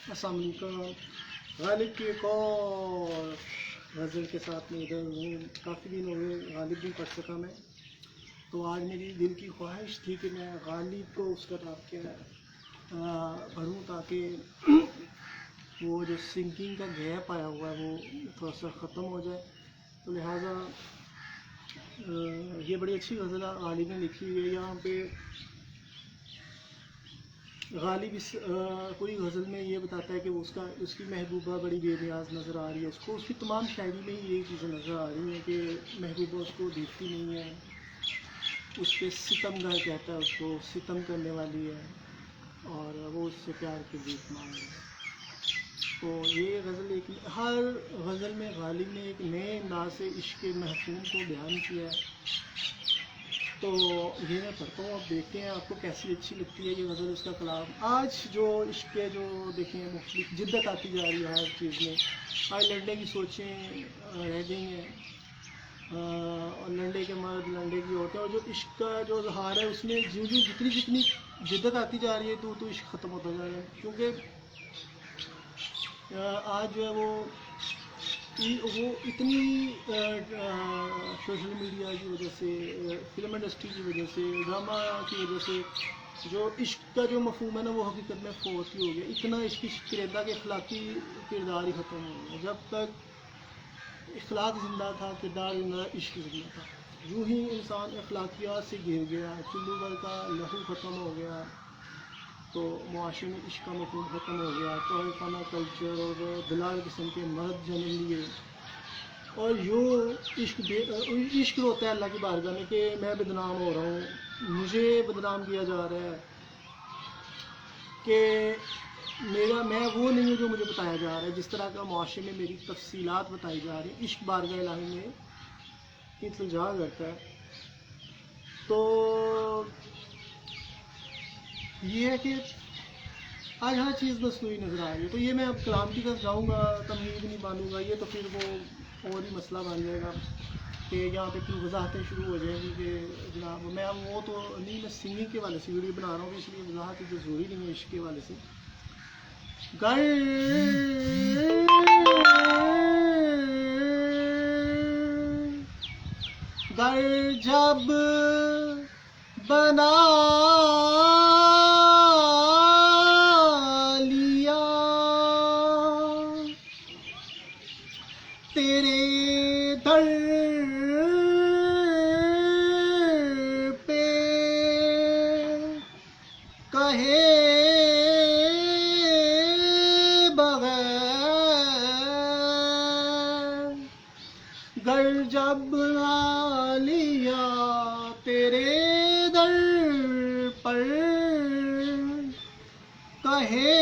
अस्सलाम वालेकुम। गालिब की एक और गज़ल के साथ में इधर हूँ। काफ़ी दिन हो गए गालिब भी पढ़ सका मैं, तो आज मेरी दिल की ख्वाहिश थी कि मैं गालिब को उसका नाम क्या पढ़ूँ, ताकि वो जो सिंकिंग का गैप आया हुआ है वो थोड़ा सा ख़त्म हो जाए। तो लिहाजा ये बड़ी अच्छी गज़ल गालिब ने लिखी हुई है। यहाँ पे गालिब इस पूरी गज़ल में ये बताता है कि उसकी महबूबा बड़ी बेनियाज नज़र आ रही है उसको। उसकी तमाम शायरी में ही यही चीज़ें नज़र आ रही हैं कि महबूबा उसको देखती नहीं है, उस पर सितमगार कहता है, उसको सितम करने वाली है और वो उससे प्यार की भीख मांग रही है। तो ये गज़ल एक हर गज़ल में गालिब ने एक नए अंदाज से इश्क़ के महफूम को बयान किया है। तो ये मैं पढ़ता हूँ, अब देखते हैं आपको कैसी अच्छी लगती है ये गज़ल, उसका कलाम। आज जो इश्क़ के जो देखें मुख्तलिफ जिद्दत आती जा रही है हर चीज़ में। आज लड़ने की सोचें रह गई हैं और लड़ने के मर्द, लड़ने की औरतें, और जो इश्क़ का जो इज़हार है उसमें जो जो जितनी जितनी जिद्दत आती जा रही है तो इश्क़ ख़त्म होता जा रहा है। क्योंकि आज जो है वो इतनी सोशल मीडिया की वजह से, फिल्म इंडस्ट्री की वजह से, ड्रामा की वजह से जो इश्क का जो मफहूम है ना वो हकीकत में फोर्स ही हो गया। इतना इश्क किरदा के अखलाकी किरदार ही ख़त्म हो गया। जब तक अखलाक ज़िंदा था, किरदार ज़िंदा, इश्क ज़िंदा था। यूँ ही इंसान अखलाकियात से गिर गया, चुल्लू भर का लहू ख़त्म हो गया, तो मुआशरे में इश्क का मफहूम ख़त्म हो गया। तो खाना कल्चर और दलाल किस्म के मर्द जन्म लिए और यूँ इश्क रोता है अल्लाह की बारगाह में कि मैं बदनाम हो रहा हूँ, मुझे बदनाम किया जा रहा है कि मैं वो नहीं हूँ जो मुझे बताया जा रहा है। जिस तरह का मुआशरे में मेरी तफसीलात बताई जा रही हैं, इश्क बारगाह इलाही में इल्तिजा करता है। तो ये है कि आज हर चीज़ मसनूई नज़र आ रही है। तो ये मैं अब कलाम की तरफ जाऊँगा, तमहीद नहीं मानूँगा, ये तो फिर वो और ही मसला बन जाएगा कि यहाँ पे फिर वजाहतें शुरू हो जाएंगी कि जनाब मैं वो तो नहीं, मैं सिंगिंग के वाले से वीडियो बना रहा हूँ, इसलिए वजाहत तो ज़रूरी नहीं है इश्क के वाले से। गर जब बना लिया तेरे दर पे, कहे बगैर, गर जब बना लिया तेरे दर पर, कहे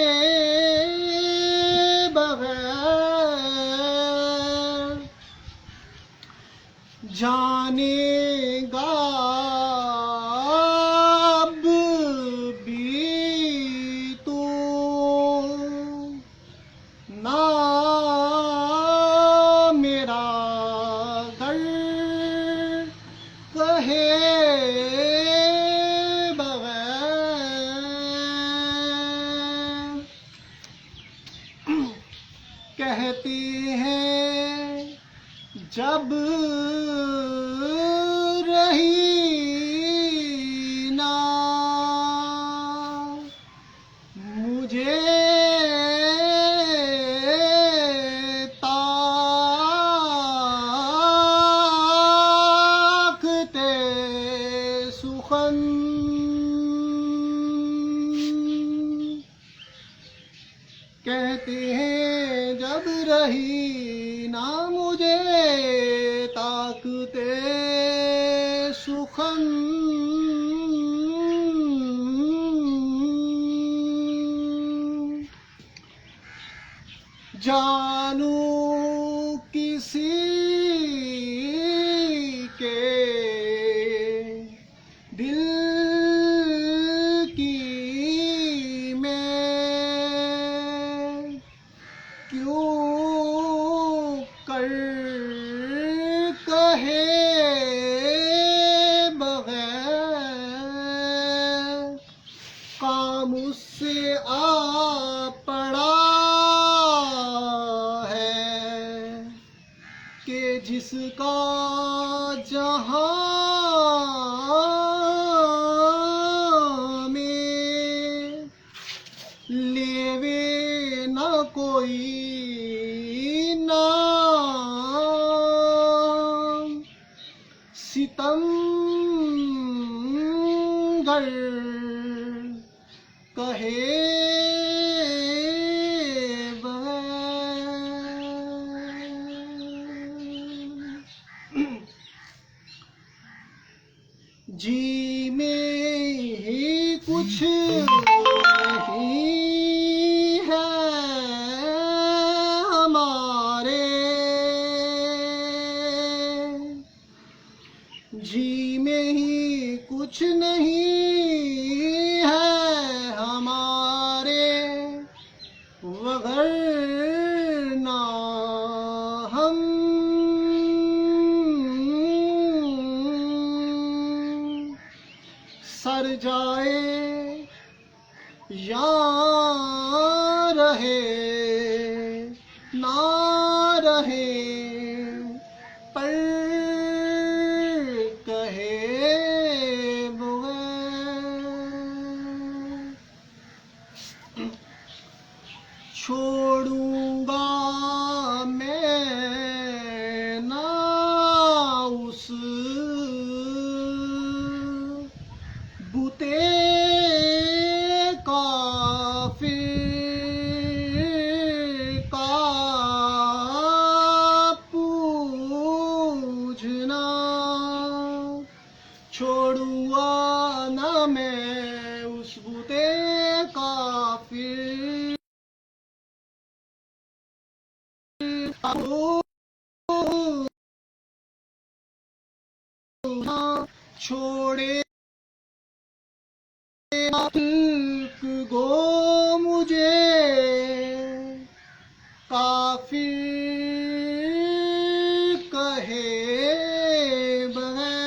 बगैर, जानेगा अब भी तू ना मेरा घर, कहे बगैर। कहते हैं जब रही ना मुझे ताकते सुखन, कहते हैं जब रही ना मुझे ताकते सुखन, जानू किसी के दिल की मैं क्यों कर कहे बगैर, काम उससे आ पड़ा जिसका जहां में लेवे न कोई नाम, सितमगर कहे जी में ही कुछ नहीं है हमारे, जी में ही कुछ नहीं है हमारे, वगरना हम सर जाए या रहे ना रहे, पर कहे छोड़ूंगा मैं ना उस बुते काफिर का पूजना, छोड़ूंगा ना मैं उस बुते काफिर छोड़े गो मुझे काफिर कहे बगैर।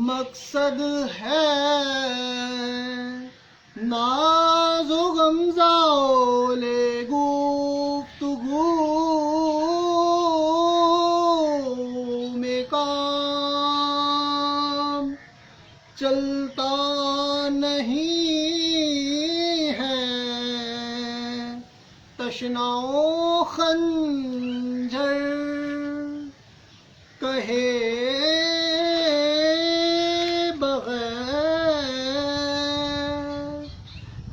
मकसद है नाज़ो गमज़ाओले गुफ्तगू में काम चलता नहीं है, तशनाओ खंजर कहे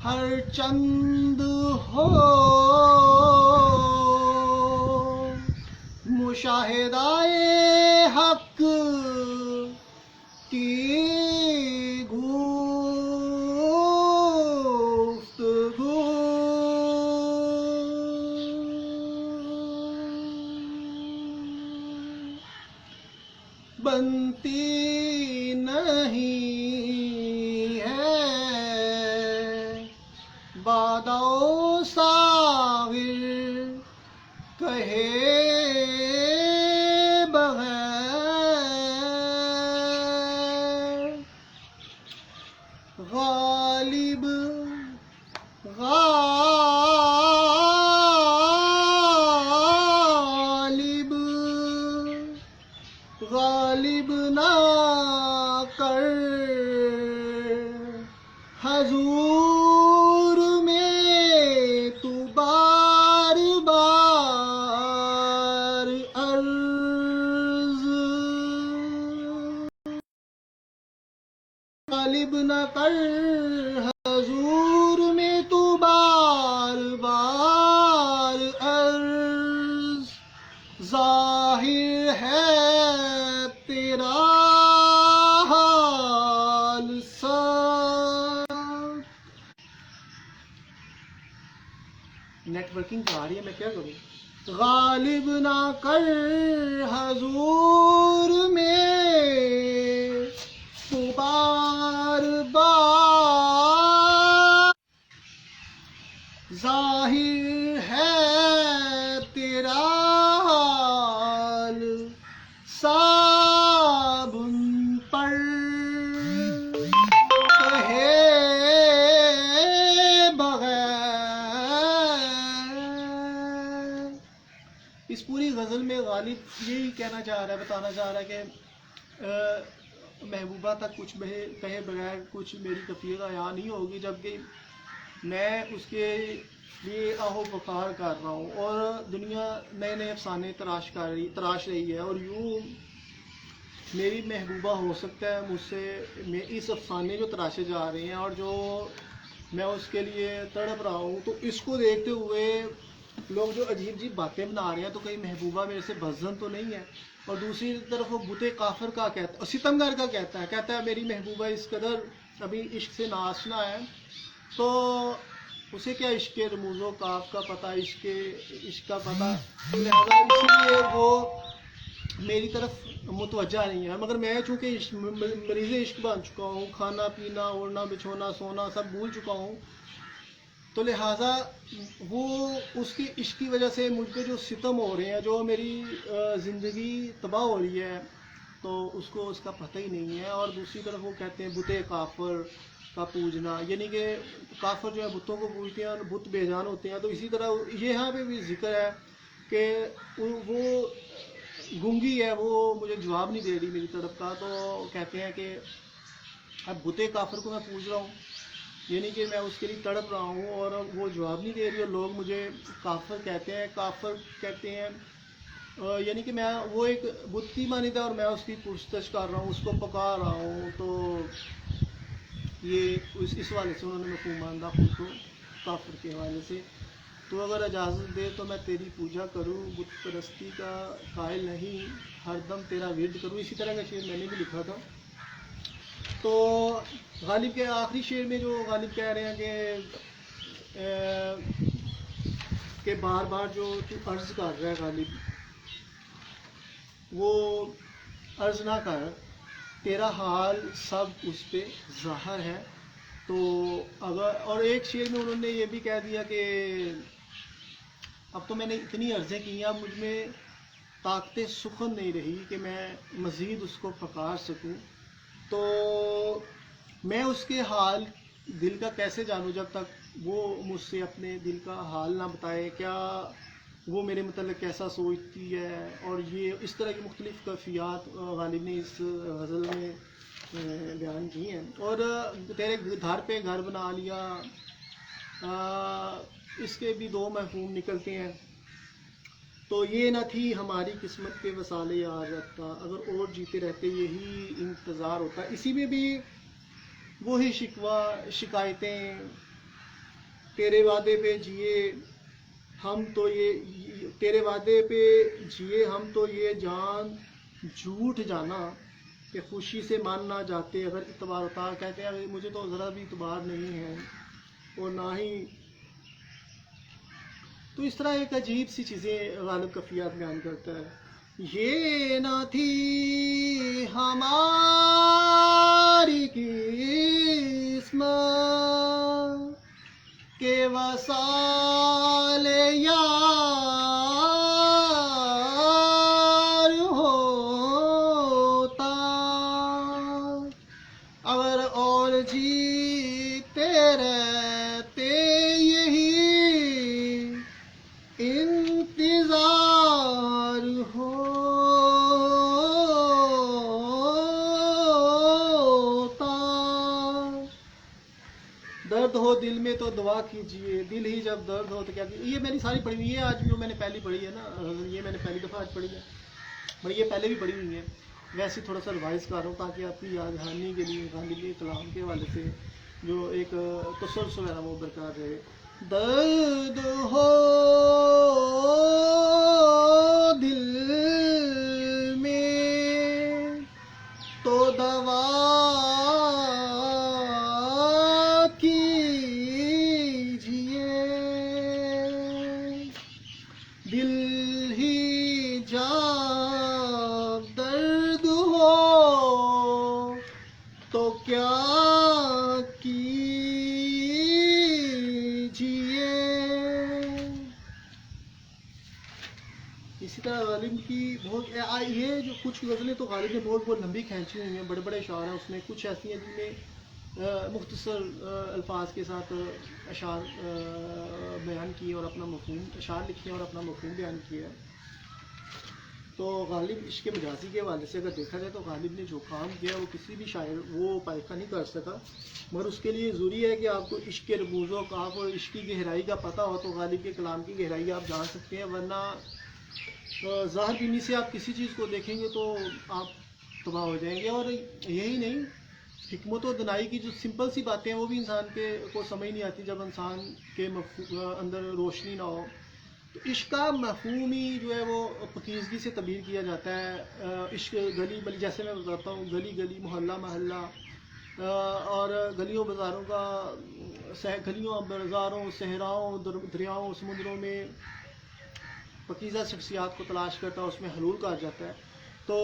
हर चंद हो मुशाहिदाए हक की गुफ्तगू, बनती नहीं है बादो सागिर कहे बगैर। गालिब गालिब गालिब ना कर हजूर में तू बार बार अर्ज, गालिब न कर हजूर में तू बार बार अर्ज, जाहिर है तेरा हाल सब। नेटवर्किंग तो आ रही है, मैं क्या करूं। गालिब ना कर हजूर में तू बार बार, जाहिर है तेरा हाल साबुन पर कहे गालिब यही कहना चाह रहा है, बताना चाह रहा है कि महबूबा तक कुछ कहे बगैर कुछ मेरी कफियत आया नहीं होगी, जबकि मैं उसके लिए आहो पुकार कर रहा हूँ और दुनिया नए नए अफसाने तराश रही है। और यूँ मेरी महबूबा हो सकता है मुझसे इस अफसाने जो तराशे जा रहे हैं और जो मैं उसके लिए तड़प रहा हूँ, तो इसको देखते हुए लोग जो अजीब अजीब बातें बना रहे हैं, तो कहीं महबूबा मेरे से बज़न तो नहीं है। और दूसरी तरफ वो बुते काफिर का कहता है, सितमगर का कहता है मेरी महबूबा इस कदर अभी इश्क से नाशना है, तो उसे क्या इश्क के रमूज़ो काफ का पता, इश्क का पता, लिहाजा इसलिए वो मेरी तरफ मुतवज्जा नहीं है। मगर मैं चूँकि मरीज़ इश्क बन चुका हूँ, खाना पीना ओढ़ना बिछोना सोना सब भूल चुका हूँ, तो लिहाजा वो उसकी इश्क की वजह से मुझ पे जो सितम हो रहे हैं, जो मेरी ज़िंदगी तबाह हो रही है, तो उसको उसका पता ही नहीं है। और दूसरी तरफ वो कहते हैं बुते काफर का पूजना, यानी कि काफर जो है बुतों को पूजते हैं और बुत बेजान होते हैं। तो इसी तरह ये यहाँ पे भी जिक्र है कि वो गूंगी है, वो मुझे जवाब नहीं दे रही मेरी तरफ का। तो कहते हैं कि अब बुते काफर को मैं पूज रहा हूँ, यानी कि मैं उसके लिए तड़प रहा हूँ और वो जवाब नहीं दे रही और लोग मुझे काफर कहते हैं। यानी कि मैं वो एक बुत की मानीदा और मैं उसकी पुरस्तश कर रहा हूँ, उसको पका रहा हूँ। तो ये इस वाले से उन्होंने मफहूम माना खुद को काफिर के हवाले से। तो अगर इजाज़त दे तो मैं तेरी पूजा करूँ, बुत परस्ती का कायल नहीं, हरदम तेरा विर्द करूँ। इसी तरह का शेर मैंने भी लिखा था। तो गालिब के आखिरी शेर में जो गालिब कह रहे हैं कि बार बार जो तू अर्ज़ कर रहा है गालिब, वो अर्ज़ ना कर, तेरा हाल सब उस पर ज़ाहिर है। तो अगर और एक शेर में उन्होंने ये भी कह दिया कि अब तो मैंने इतनी अर्ज़ें की हैं, अब मुझ में ताकत सुखन नहीं रही कि मैं मज़ीद उसको पकार सकूं। तो मैं उसके हाल दिल का कैसे जानूं जब तक वो मुझसे अपने दिल का हाल ना बताए, क्या वो मेरे मतलब कैसा सोचती है। और ये इस तरह की मुख्तलिफ़ कैफियत गालिब ने इस गज़ल में बयान की हैं। और तेरे घर पे घर बना लिया, इसके भी दो मफ़हूम निकलते हैं। तो ये न थी हमारी किस्मत के वसाले यार रखता, अगर और जीते रहते यही इंतज़ार होता। इसी में भी वही शिकायतें, तेरे वादे पे जिए हम तो ये, तेरे वादे पे जिए हम तो ये जान झूठ जाना, कि खुशी से मान ना जाते अगर इतबार होता। कहते हैं मुझे तो ज़रा भी इतबार नहीं है और ना ही। तो इस तरह एक अजीब सी चीज़ें गालिब कफ़ियात बयान करता है। ये ना थी हमारी किस्मत के वसाले यार होता, अगर और जीते रहते यही इंतज़ार होता। दर्द हो दिल में तो दुआ कीजिए, दिल ही जब दर्द हो तो क्या कीजिए। ये मैंने सारी पढ़ी हुई है, आज भी मैंने पहली पढ़ी है ना, ये मैंने पहली दफ़ा आज पढ़ी है, पर ये पहले भी पढ़ी हुई है। वैसे थोड़ा सा रिवाइज़ कर रहा हूँ ताकि आपकी याद दहानी के लिए गालिब कलाम के हवाले से जो एक तसल्सल है वो बरकरार रहे। दर्द हो दिल में तो दवा कीजिए, दिल ही जब दर्द हो तो क्या कीजिए। इसी तरह गालिब की बहुत ये जो कुछ गज़लें तो गालिब ने बहुत बहुत लंबी खींची हुई हैं, बड़े बड़े अशार हैं उसमें। कुछ ऐसी हैं जिनमें मुख्तसर अल्फाज के साथ अशार बयान किए और अपना मफ़हूम, अशार लिखे और अपना मफ़हूम बयान किया है। तो गालिब इश्क मजाजी के हवाले से अगर देखा जाए तो गालिब ने जो काम किया वो किसी भी शायर वो पाइका नहीं कर सका, मगर उसके लिए ज़रूरी है कि आपको इश्क के रमूज़ों का और इश्क की गहराई का पता हो तो गालिब के कलाम की गहराई आप जान सकते हैं, वरना ज़ाहिर बीनी से आप किसी चीज़ को देखेंगे तो आप तबाह हो जाएंगे। और यही नहीं, हिकमत और दनाई की जो सिंपल सी बातें हैं वो भी इंसान के को समझ नहीं आती जब इंसान के अंदर रोशनी ना हो। तो इश्क का मफहूम ही जो है वो पकीज़गी से तबीर किया जाता है। इश्क गली बली, जैसे मैं बताता हूँ, गली गली मोहल्ला महल्ला और गलियों बाज़ारों का गलियों बाज़ारों सहराओं दरियाओं समुद्रों में पकीज़ा शख्सियात को तलाश करता है, उसमें हलूल कहा जाता है। तो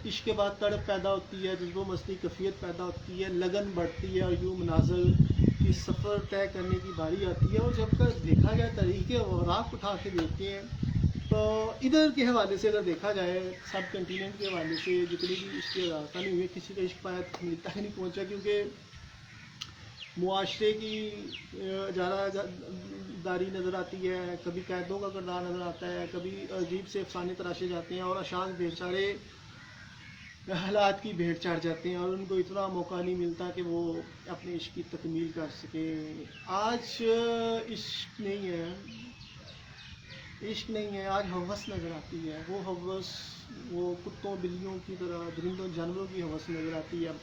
इश्क के बाद तड़प पैदा होती है, जज्बो मस्ती कफ़ियत पैदा होती है, लगन बढ़ती है और यूँ मनाज़िल की सफ़र तय करने की बारी आती है। और जब तक देखा जाए तरीके औराक उठा के देखते हैं तो इधर के हवाले से अगर देखा जाए सब कंटिनेंट के हवाले से जितनी भी इसकी राजधानी हुई किसी का इश्क पाया मिलता ही नहीं पहुँचा, क्योंकि मुआशरे की ज़्यादा दारी नज़र आती है, कभी कैदों का किरदार नज़र आता है, कभी अजीब से अफसाने तराशे जाते हैं और अशांत बेचारे हालात की भेंट चढ़ जाते हैं और उनको इतना मौका नहीं मिलता कि वो अपने इश्क की तकमील कर सके। आज इश्क नहीं है, इश्क नहीं है, आज हवस नज़र आती है। वो हवस वो कुत्तों बिल्लियों की तरह दरिंदों जानवरों की हवस नज़र आती है,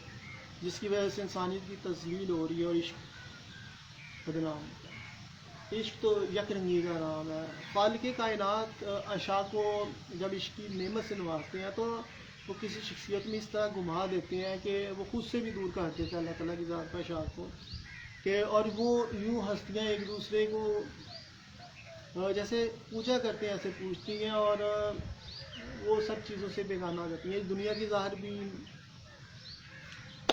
जिसकी वजह से इंसानियत की तज़लील हो रही है और इश्क बदनाम होता है। इश्क तो यकरंगी का नाम है। खालिक़े कायनात अशा को जब इश्क की नेमत से नवाजते हैं तो वो किसी शख्सियत में इस तरह घुमा देते हैं कि वो खुद से भी दूर कर देते हैं अल्लाह ताला की ज़ात का अशा को कि, और वो यूँ हस्तियाँ एक दूसरे को जैसे पूजा करते हैं ऐसे पूछती हैं और वो सब चीज़ों से बेगाना हो जाती हैं। दुनिया की ज़ाहिर भी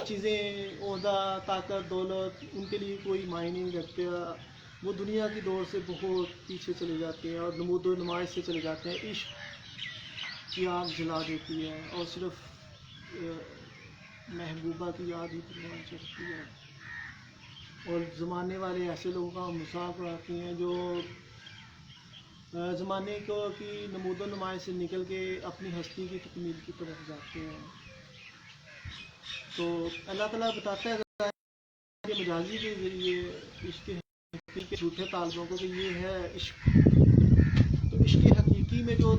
चीज़ें, ओहदा, ताकत, दौलत उनके लिए कोई मायने नहीं रखते। वो दुनिया की दौर से बहुत पीछे चले जाते हैं और नमूद व नुमाइश से चले जाते हैं। इश्क की आग जला देती है और सिर्फ महबूबा की याद ही परवान चढ़ती है। और ज़माने वाले ऐसे लोगों का मजाक उड़ाते हैं जो ज़माने को की नमूद व नुमाइश से निकल के अपनी हस्ती की तकमील की तरफ जाते हैं। तो अल्लाह ताला बताता है कि मजाजी के ज़रिए इश्क के झूठे तालबों को कि ये है इश्क। तो इश्क हकीकी में जो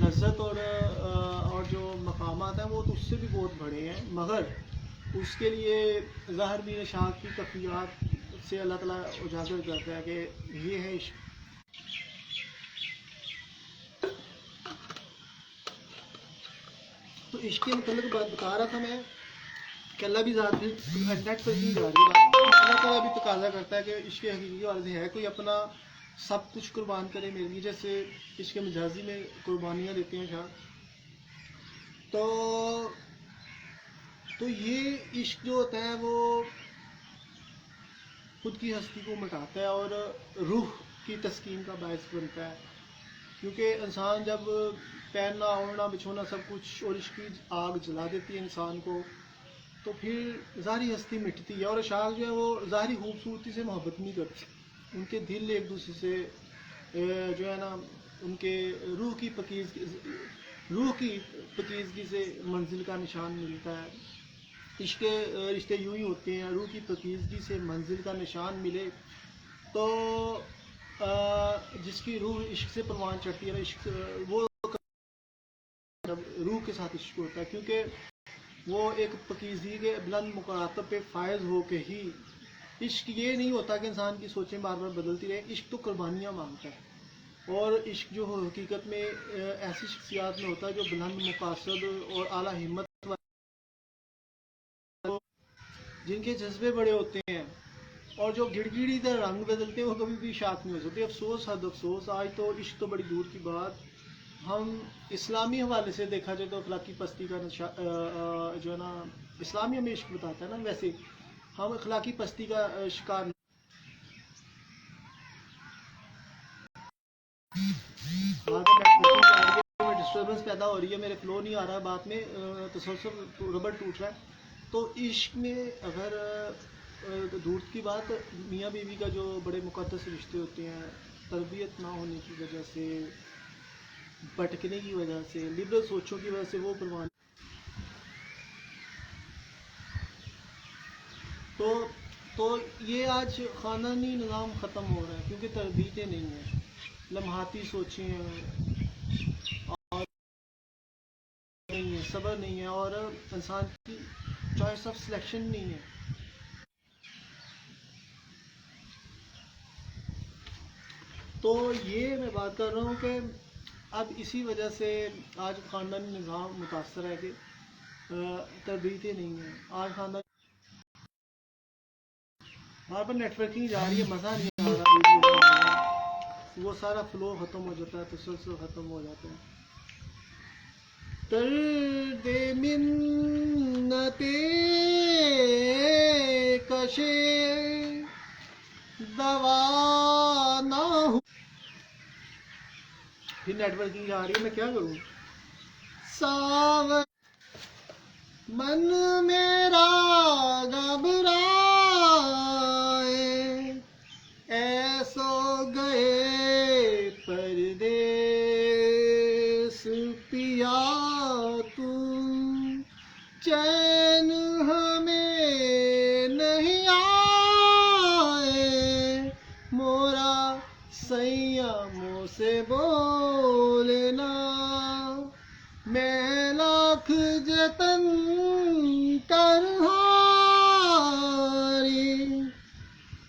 लज्जत और जो मकामात हैं वो तो उससे भी बहुत बड़े हैं, मगर उसके लिए ज़ाहिर भी शाह की कफ़ियात से अल्लाह ताला उजागर करता है कि ये है इश्क। तो इश्क के मतलब बात बता रहा था मैं कि अल्लाह भी ज़ात नेट पर ही जा रही है। अल्लाह ताला भी तकाजा करता है कि इश्क हकीकी वाले से है कोई अपना सब कुछ कुर्बान करे मेरे लिए, जैसे इश्क मजाजी में कुर्बानियाँ देते हैं शाह। तो ये इश्क जो होता है वो खुद की हस्ती को मिटाता है और रूह की तस्कीन का बायस बनता है, क्योंकि इंसान जब पहनना ओढ़ना बिछोना सब कुछ और इश्क की आग जला देती है इंसान को, तो फिर ज़ाहिरी हस्ती मिटती है। और अशाक जो है वो ज़ाहिरी खूबसूरती से मोहब्बत नहीं करते, उनके दिल एक दूसरे से जो है ना उनके रूह की पकीज़गी से मंजिल का निशान मिलता है। इश्क के रिश्ते यूँ ही होते हैं, रूह की पकीज़गी से मंजिल का निशान मिले तो जिसकी रूह इश्क से परवान चढ़ती है ना, इश्क वो रूह के साथ इश्क होता है, क्योंकि वो एक पकीज़गी के बुलंद मुकातब पे फायज हो के ही इश्क ये नहीं होता कि इंसान की सोचें बार बार बदलती रहे। इश्क तो कुर्बानियाँ मांगता है और इश्क जो हकीकत में ऐसी शख्सियात में होता है जो बुलंद मकासद और आला हिम्मत जिनके जज्बे बड़े होते हैं और जो गिड़गिड़ी तरह रंग बदलते हैं वो कभी भी शाख नहीं हो सकते। अफसोस हद अफसोस, आज तो इश्क तो बड़ी दूर की बात, हम इस्लामी हवाले से देखा जाए तो अखलाकी पस्ती का जो है ना इस्लामी हमें इश्क बताता है ना, वैसे हम अखलाकी पस्ती का शिकार डिस्टर्बेंस पैदा हो रही है, मेरे फ्लो नहीं आ रहा है बात में, तसलसल रबड़ टूट रहा है। तो इश्क में अगर दूर की बात, मियाँ बीवी का जो बड़े मुकद्दस रिश्ते होते हैं, तरबियत ना होने की वजह से भटकने की वजह से, लिबरल सोचों की वजह से वो कुर्बानी। तो तो ये आज ख़ानदानी निज़ाम ख़त्म हो रहा है क्योंकि तरबीतें नहीं हैं, लम्हाती सोचें हैं, और नहीं है, सब्र नहीं है, और इंसान की चॉइस ऑफ सिलेक्शन नहीं है। तो ये मैं बात कर रहा हूँ कि अब इसी वजह से आज ख़ानदानी निज़ाम मुतासर है कि तरबीतें नहीं हैं। आज ख़ानदान वहाँ पर नेटवर्किंग जा रही है, मज़ा नहीं आ रहा वीडियो का, वो सारा फ्लो ख़त्म हो जाता है, तसलसल ख़त्म हो जाता है। दर्द मिन्नते कशे दवा ना हो। फिर नेटवर्किंग जा रही है, मैं क्या करूँ। सावन मन मेरा घबराए, ऐसो गए परदेस पिया तुम, चैन हमें नहीं आए, मोरा सैया मुँह से बोलना, मैं लाख जतन कर हारी।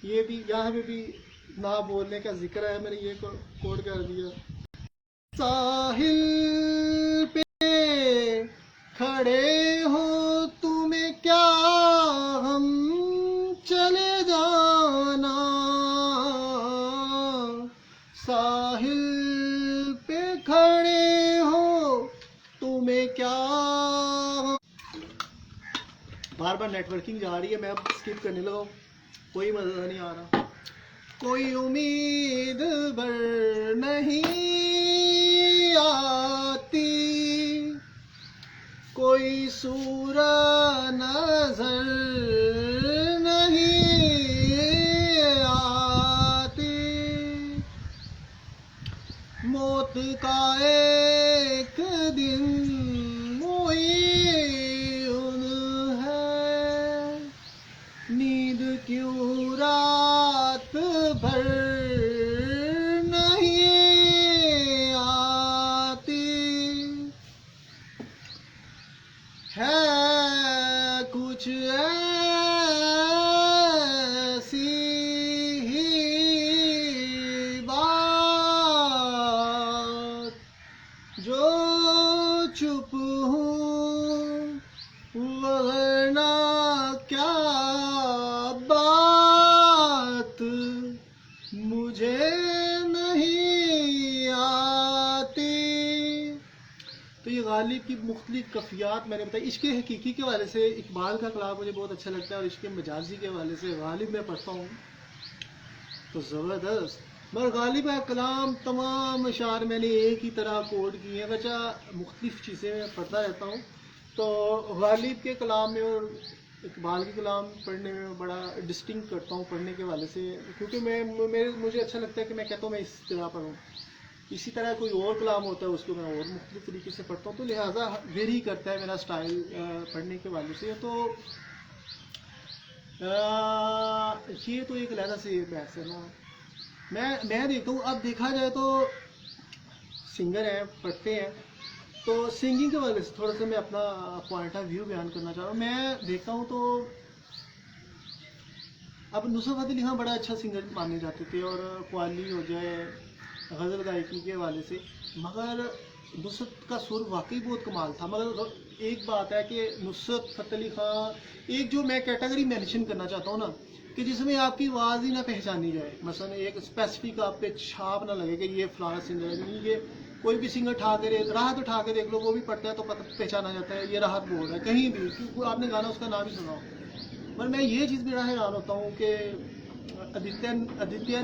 ये भी यहाँ पे भी ना बोलने का जिक्र है, मैंने ये कोड कर दिया। साहिल पे खड़े हो तुम्हें क्या हम चले जाना, साहिल पे खड़े हो तुम्हें क्या। बार बार नेटवर्किंग जा रही है, मैं अब स्किप करने लगा हूँ, कोई मज़ा नहीं आ रहा। कोई उम्मीद भर नहीं आती, कोई सूरत नजर नहीं आती, मौत का एक दिन मुईन है, नींद क्यों रात भर नहीं आती, है कुछ ऐसी ही बात जो चुप हूँ, वरना क्या बात मुझे नहीं आती। तो ये गालिब की मुख्तलिफ कफ़ियात मैंने बताई। इश्क़ हकीकी के वाले से इकबाल का कलाम मुझे बहुत अच्छा लगता है, और इश्क़ मजाजी के वाले से गालिब मैं पढ़ता हूँ तो ज़बरदस्त। मगर गालिब का कलाम तमाम अशार मैंने एक ही तरह कोड किए हैं, वजह मुख्तलिफ चीज़ें मैं पढ़ता रहता हूँ। तो गालिब के कलाम में और इकबाल के कलाम पढ़ने में बड़ा डिस्टिंक्ट करता हूँ पढ़ने के वाले से, क्योंकि मुझे अच्छा लगता है कि मैं कहता हूँ मैं इस तरह पढ़ूँ। इसी तरह कोई और कलाम होता है उसको मैं और मुख्तलिफ तरीके से पढ़ता हूँ, तो लिहाजा वेरी करता है मेरा स्टाइल पढ़ने के वाले से। तो ये तो एक अलग से बहस है ना। मैं देखता हूँ, अब देखा जाए तो सिंगर हैं, पढ़ते हैं, तो सिंगिंग के वाले से थोड़ा सा मैं अपना पॉइंट ऑफ व्यू बयान करना चाह रहा हूँ। मैं देखता हूँ तो अब नुसरत फतेह अली खान बड़ा अच्छा सिंगर माने जाते थे, और कव्वाली हो जाए, गज़ल गायकी के हवाले से, मगर नुसरत का सुर वाकई बहुत कमाल था। मगर एक बात है कि नुसरत फतेह अली खान, एक जो मैं कैटेगरी मेंशन करना चाहता हूँ ना, कि जिसमें आपकी आवाज़ ही ना पहचानी जाए, मसलन एक स्पेसिफिक आप पे छाप ना लगे कि ये फलाना सिंगर है। नहीं, ये कोई भी सिंगर उठा के राहत उठा के देख लो, वो भी पढ़ता है तो पहचाना जाता है ये राहत बोल रहा है कहीं भी, क्योंकि आपने गाना उसका नाम ही सुना हो। पर मैं ये चीज़ भी हैरान होता हूँ कि आदित्य